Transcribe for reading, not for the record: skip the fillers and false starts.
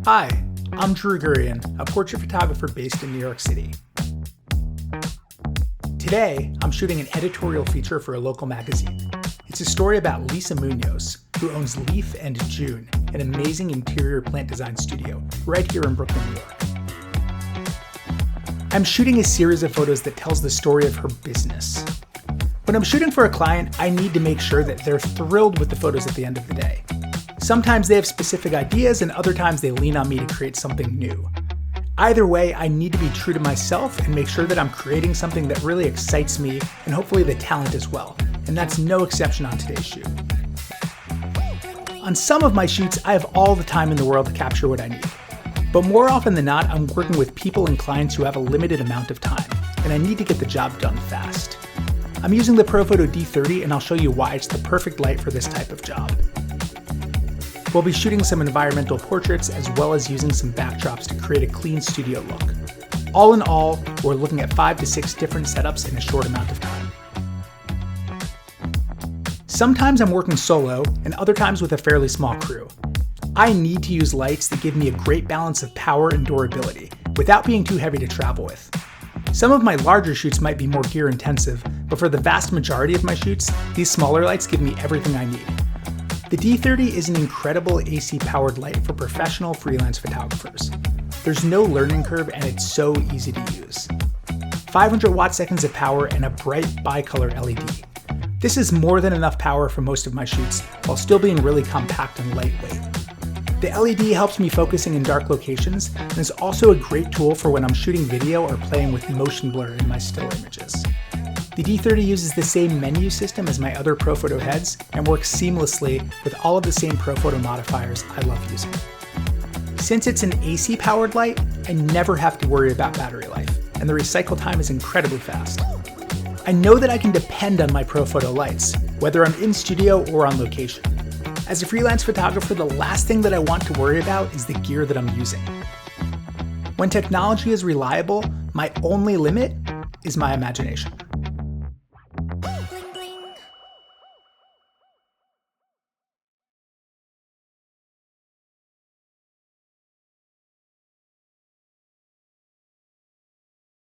Hi, I'm Drew Gurian, a portrait photographer based in New York City. Today, I'm shooting an editorial feature for a local magazine. It's a story about Lisa Munoz, who owns Leaf and June, an amazing interior plant design studio right here in Brooklyn, New York. I'm shooting a series of photos that tells the story of her business. When I'm shooting for a client, I need to make sure that they're thrilled with the photos at the end of the day. Sometimes they have specific ideas and other times they lean on me to create something new. Either way, I need to be true to myself and make sure that I'm creating something that really excites me and hopefully the talent as well. And that's no exception on today's shoot. On some of my shoots, I have all the time in the world to capture what I need. But more often than not, I'm working with people and clients who have a limited amount of time, and I need to get the job done fast. I'm using the ProPhoto D30 and I'll show you why it's the perfect light for this type of job. We'll be shooting some environmental portraits as well as using some backdrops to create a clean studio look. All in all, we're looking at 5 to 6 different setups in a short amount of time. Sometimes I'm working solo and other times with a fairly small crew. I need to use lights that give me a great balance of power and durability without being too heavy to travel with. Some of my larger shoots might be more gear intensive, but for the vast majority of my shoots, these smaller lights give me everything I need. The D30 is an incredible AC-powered light for professional freelance photographers. There's no learning curve and it's so easy to use. 500 watt-seconds of power and a bright bicolor LED. This is more than enough power for most of my shoots while still being really compact and lightweight. The LED helps me focusing in dark locations and is also a great tool for when I'm shooting video or playing with motion blur in my still images. The D30 uses the same menu system as my other ProPhoto heads and works seamlessly with all of the same ProPhoto modifiers I love using. Since it's an AC-powered light, I never have to worry about battery life, and the recycle time is incredibly fast. I know that I can depend on my ProPhoto lights, whether I'm in studio or on location. As a freelance photographer, the last thing that I want to worry about is the gear that I'm using. When technology is reliable, my only limit is my imagination.